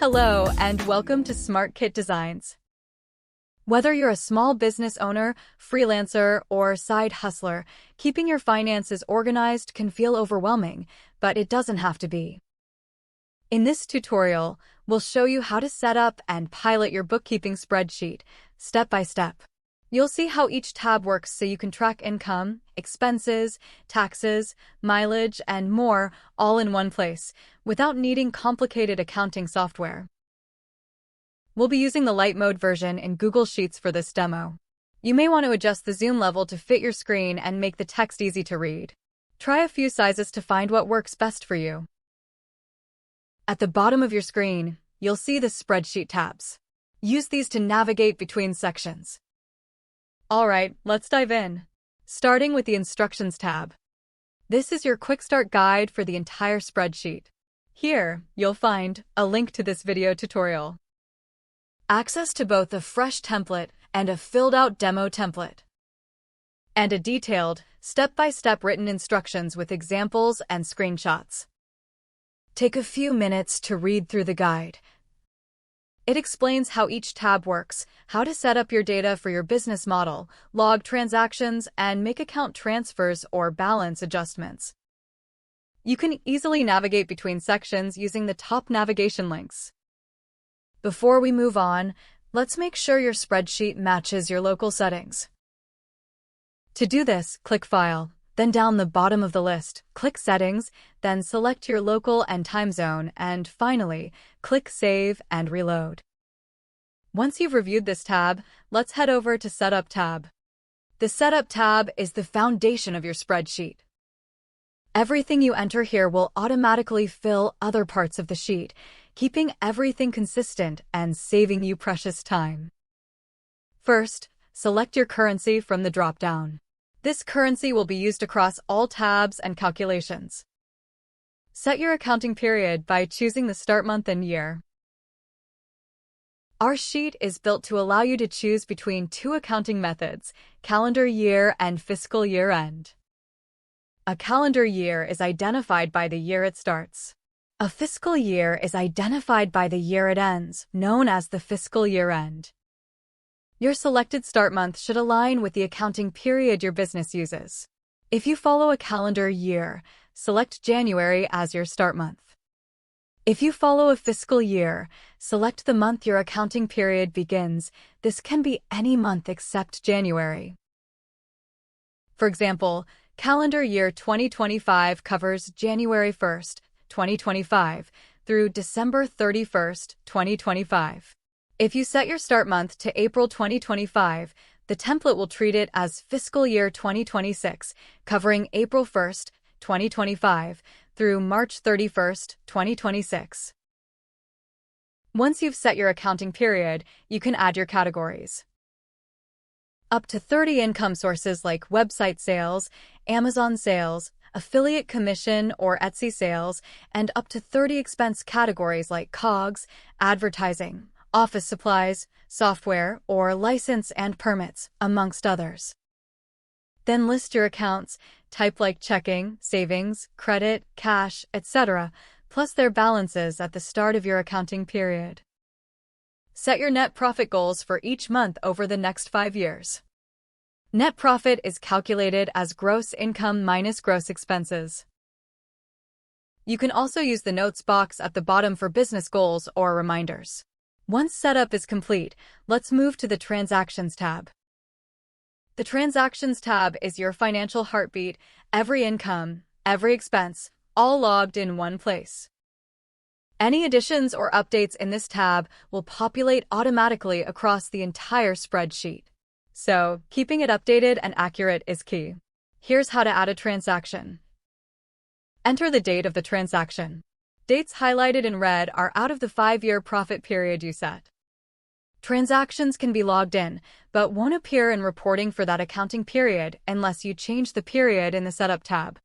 Hello and welcome to Smart Kit Designs. Whether you're a small business owner, freelancer, or side hustler, keeping your finances organized can feel overwhelming, but it doesn't have to be. In this tutorial, we'll show you how to set up and pilot your bookkeeping spreadsheet, step by step. You'll see how each tab works so you can track income, expenses, taxes, mileage, and more all in one place, without needing complicated accounting software. We'll be using the light mode version in Google Sheets for this demo. You may want to adjust the zoom level to fit your screen and make the text easy to read. Try a few sizes to find what works best for you. At the bottom of your screen, you'll see the Spreadsheet tabs. Use these to navigate between sections. Alright, let's dive in. Starting with the Instructions tab. This is your quick start guide for the entire spreadsheet. Here, you'll find a link to this video tutorial, access to both a fresh template and a filled-out demo template, and a detailed, step-by-step written instructions with examples and screenshots. Take a few minutes to read through the guide. It explains how each tab works, how to set up your data for your business model, log transactions, and make account transfers or balance adjustments. You can easily navigate between sections using the top navigation links. Before we move on, let's make sure your spreadsheet matches your local settings. To do this, click File, then down the bottom of the list, click Settings, then select your local and time zone, and finally, click Save and Reload. Once you've reviewed this tab, let's head over to Setup tab. The Setup tab is the foundation of your spreadsheet. Everything you enter here will automatically fill other parts of the sheet, keeping everything consistent and saving you precious time. First, select your currency from the drop-down. This currency will be used across all tabs and calculations. Set your accounting period by choosing the start month and year. Our sheet is built to allow you to choose between two accounting methods, calendar year and fiscal year end. A calendar year is identified by the year it starts. A fiscal year is identified by the year it ends, known as the fiscal year end. Your selected start month should align with the accounting period your business uses. If you follow a calendar year, select January as your start month. If you follow a fiscal year, select the month your accounting period begins. This can be any month except January. For example, calendar year 2025 covers January 1st, 2025, through December 31st, 2025. If you set your start month to April 2025, the template will treat it as fiscal year 2026, covering April 1st, 2025, through March 31st, 2026. Once you've set your accounting period, you can add your categories. Up to 30 income sources like website sales, Amazon sales, affiliate commission or Etsy sales, and up to 30 expense categories like COGS, advertising, office supplies, software, or license and permits, amongst others. Then list your accounts, type like checking, savings, credit, cash, etc., plus their balances at the start of your accounting period. Set your net profit goals for each month over the next 5 years. Net profit is calculated as gross income minus gross expenses. You can also use the notes box at the bottom for business goals or reminders. Once setup is complete, let's move to the Transactions tab. The Transactions tab is your financial heartbeat, every income, every expense, all logged in one place. Any additions or updates in this tab will populate automatically across the entire spreadsheet. So, keeping it updated and accurate is key. Here's how to add a transaction. Enter the date of the transaction. Dates highlighted in red are out of the 5-year profit period you set. Transactions can be logged in, but won't appear in reporting for that accounting period unless you change the period in the Setup tab.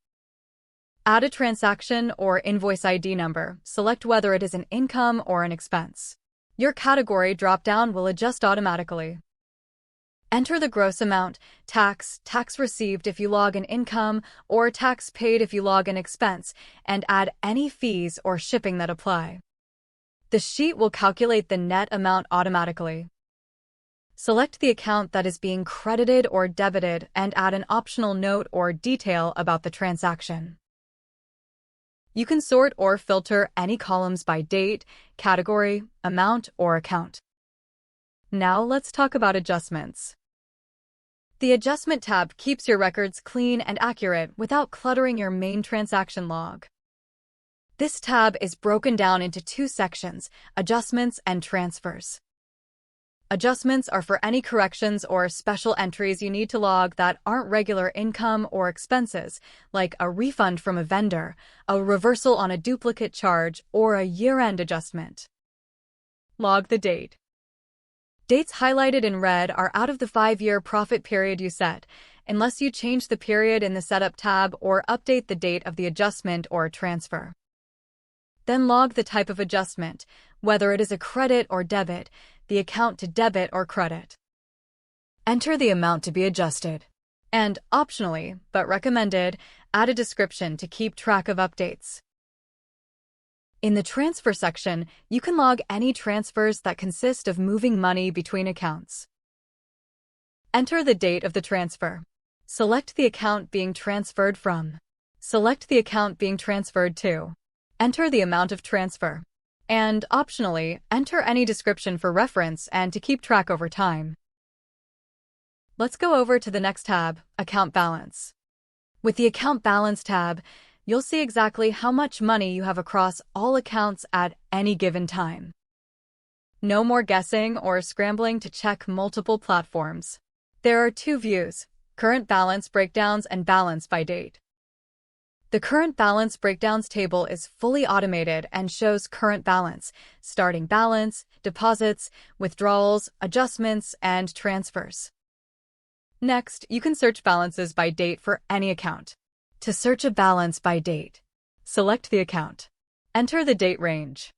Add a transaction or invoice ID number. Select whether it is an income or an expense. Your category drop-down will adjust automatically. Enter the gross amount, tax received if you log an income, or tax paid if you log an expense, and add any fees or shipping that apply. The sheet will calculate the net amount automatically. Select the account that is being credited or debited and add an optional note or detail about the transaction. You can sort or filter any columns by date, category, amount, or account. Now let's talk about adjustments. The Adjustment tab keeps your records clean and accurate without cluttering your main transaction log. This tab is broken down into two sections, Adjustments and Transfers. Adjustments are for any corrections or special entries you need to log that aren't regular income or expenses, like a refund from a vendor, a reversal on a duplicate charge, or a year-end adjustment. Log the date. Dates highlighted in red are out of the 5-year profit period you set, unless you change the period in the Setup tab or update the date of the adjustment or transfer. Then log the type of adjustment, whether it is a credit or debit, the account to debit or credit. Enter the amount to be adjusted. And, optionally, but recommended, add a description to keep track of updates. In the Transfer section, you can log any transfers that consist of moving money between accounts. Enter the date of the transfer. Select the account being transferred from. Select the account being transferred to. Enter the amount of transfer. And, optionally, enter any description for reference and to keep track over time. Let's go over to the next tab, Account Balance. With the Account Balance tab, you'll see exactly how much money you have across all accounts at any given time. No more guessing or scrambling to check multiple platforms. There are two views, Current Balance Breakdowns and Balance by Date. The Current Balance Breakdowns table is fully automated and shows current balance, starting balance, deposits, withdrawals, adjustments, and transfers. Next, you can search balances by date for any account. To search a balance by date, select the account. Enter the date range.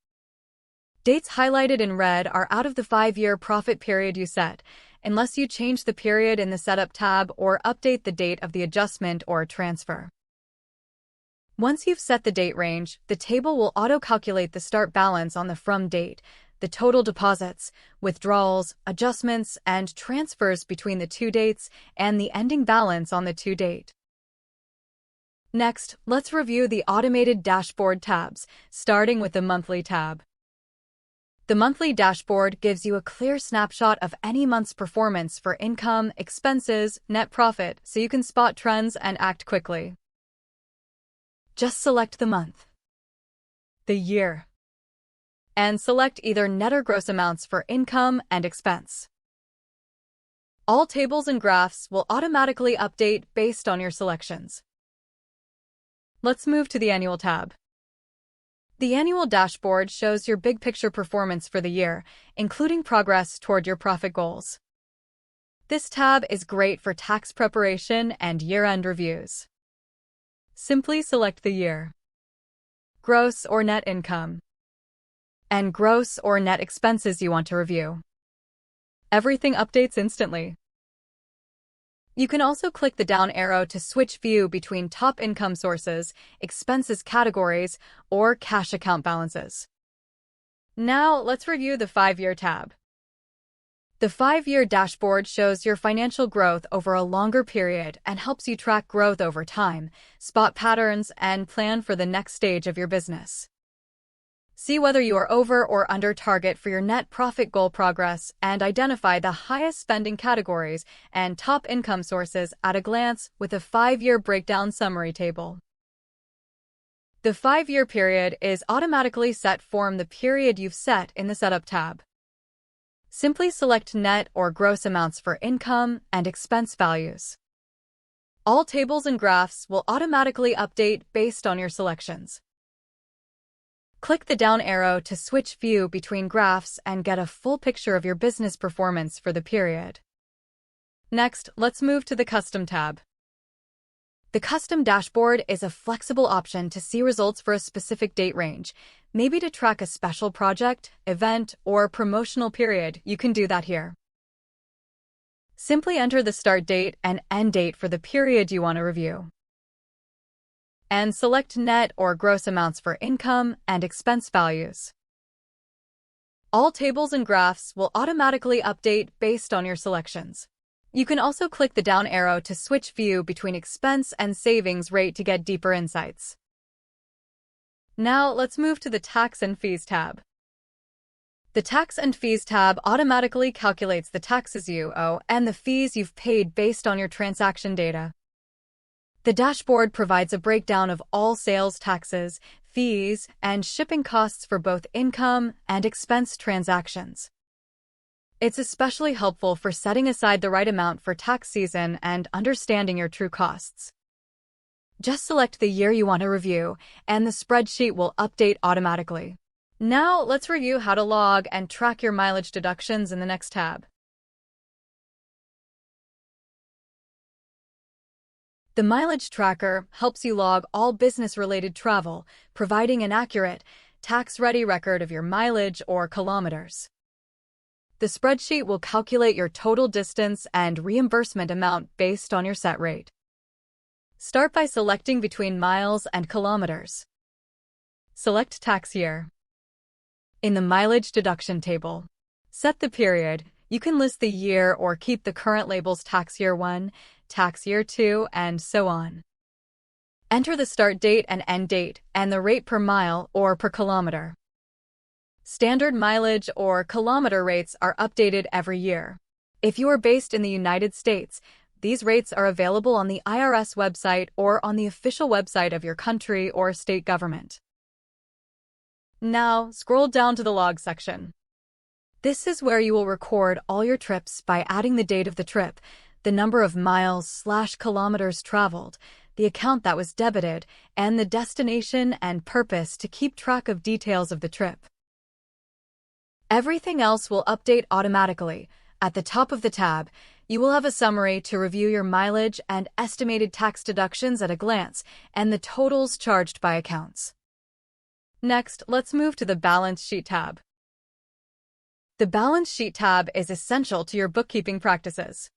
Dates highlighted in red are out of the 5-year profit period you set, unless you change the period in the Setup tab or update the date of the adjustment or transfer. Once you've set the date range, the table will auto-calculate the start balance on the from date, the total deposits, withdrawals, adjustments, and transfers between the two dates, and the ending balance on the to date. Next, let's review the Automated Dashboard tabs, starting with the Monthly tab. The Monthly Dashboard gives you a clear snapshot of any month's performance for income, expenses, net profit, so you can spot trends and act quickly. Just select the month, the year, and select either net or gross amounts for income and expense. All tables and graphs will automatically update based on your selections. Let's move to the Annual tab. The Annual Dashboard shows your big picture performance for the year, including progress toward your profit goals. This tab is great for tax preparation and year-end reviews. Simply select the year, gross or net income, and gross or net expenses you want to review. Everything updates instantly. You can also click the down arrow to switch view between top income sources, expenses categories, or cash account balances. Now, let's review the 5-year tab. The 5-year dashboard shows your financial growth over a longer period and helps you track growth over time, spot patterns, and plan for the next stage of your business. See whether you are over or under target for your net profit goal progress and identify the highest spending categories and top income sources at a glance with a 5-year breakdown summary table. The 5-year period is automatically set from the period you've set in the Setup tab. Simply select net or gross amounts for income and expense values. All tables and graphs will automatically update based on your selections. Click the down arrow to switch view between graphs and get a full picture of your business performance for the period. Next, let's move to the Custom tab. The Custom Dashboard is a flexible option to see results for a specific date range. Maybe to track a special project, event, or promotional period, you can do that here. Simply enter the start date and end date for the period you want to review. And select net or gross amounts for income and expense values. All tables and graphs will automatically update based on your selections. You can also click the down arrow to switch view between expense and savings rate to get deeper insights. Now let's move to the Tax and Fees tab. The Tax and Fees tab automatically calculates the taxes you owe and the fees you've paid based on your transaction data. The dashboard provides a breakdown of all sales taxes, fees, and shipping costs for both income and expense transactions. It's especially helpful for setting aside the right amount for tax season and understanding your true costs. Just select the year you want to review, and the spreadsheet will update automatically. Now, let's review how to log and track your mileage deductions in the next tab. The Mileage Tracker helps you log all business-related travel, providing an accurate, tax-ready record of your mileage or kilometers. The spreadsheet will calculate your total distance and reimbursement amount based on your set rate. Start by selecting between miles and kilometers. Select tax year. In the mileage deduction table, set the period. You can list the year or keep the current labels tax year 1, tax year 2, and so on. Enter the start date and end date and the rate per mile or per kilometer. Standard mileage or kilometer rates are updated every year. If you are based in the United States, these rates are available on the IRS website or on the official website of your country or state government. Now, scroll down to the log section. This is where you will record all your trips by adding the date of the trip, the number of miles/kilometers traveled, the account that was debited, and the destination and purpose to keep track of details of the trip. Everything else will update automatically. At the top of the tab, you will have a summary to review your mileage and estimated tax deductions at a glance, and the totals charged by accounts. Next, let's move to the Balance Sheet tab. The Balance Sheet tab is essential to your bookkeeping practices.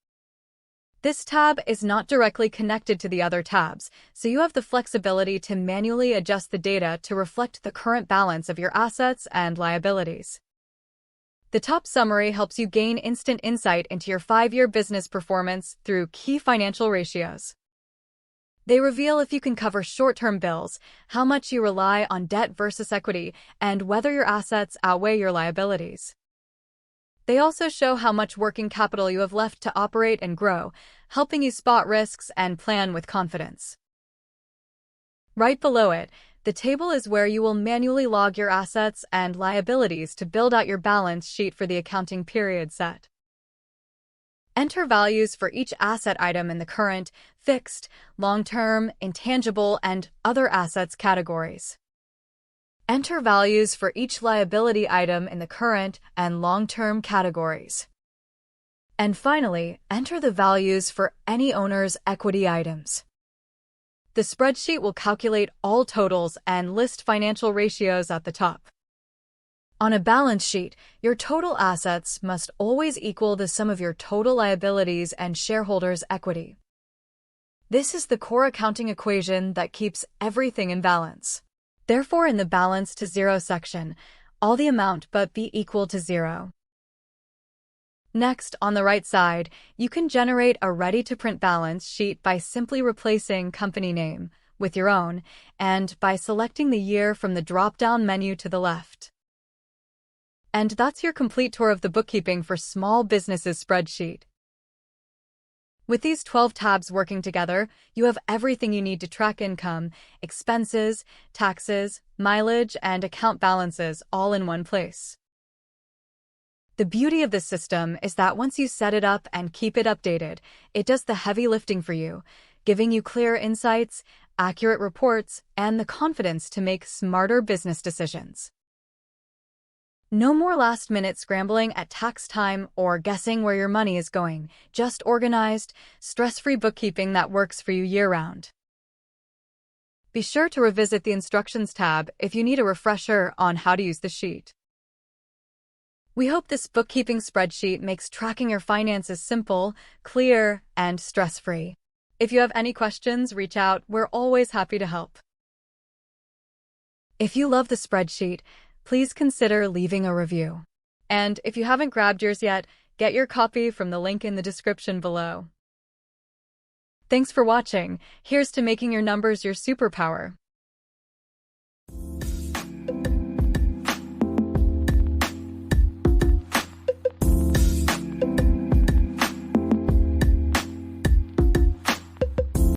This tab is not directly connected to the other tabs, so you have the flexibility to manually adjust the data to reflect the current balance of your assets and liabilities. The top summary helps you gain instant insight into your 5-year business performance through key financial ratios. They reveal if you can cover short-term bills, how much you rely on debt versus equity, and whether your assets outweigh your liabilities. They also show how much working capital you have left to operate and grow, helping you spot risks and plan with confidence. Right below it, the table is where you will manually log your assets and liabilities to build out your balance sheet for the accounting period set. Enter values for each asset item in the current, fixed, long-term, intangible, and other assets categories. Enter values for each liability item in the current and long-term categories. And finally, enter the values for any owner's equity items. The spreadsheet will calculate all totals and list financial ratios at the top. On a balance sheet, your total assets must always equal the sum of your total liabilities and shareholders' equity. This is the core accounting equation that keeps everything in balance. Therefore, in the Balance to Zero section, all the amount but be equal to 0. Next, on the right side, you can generate a ready-to-print balance sheet by simply replacing company name with your own and by selecting the year from the drop-down menu to the left. And that's your complete tour of the Bookkeeping for Small Businesses spreadsheet. With these 12 tabs working together, you have everything you need to track income, expenses, taxes, mileage, and account balances all in one place. The beauty of this system is that once you set it up and keep it updated, it does the heavy lifting for you, giving you clear insights, accurate reports, and the confidence to make smarter business decisions. No more last-minute scrambling at tax time or guessing where your money is going, just organized, stress-free bookkeeping that works for you year-round. Be sure to revisit the Instructions tab if you need a refresher on how to use the sheet. We hope this bookkeeping spreadsheet makes tracking your finances simple, clear, and stress-free. If you have any questions, reach out. We're always happy to help. If you love the spreadsheet, please consider leaving a review. And if you haven't grabbed yours yet, get your copy from the link in the description below. Thanks for watching. Here's to making your numbers your superpower.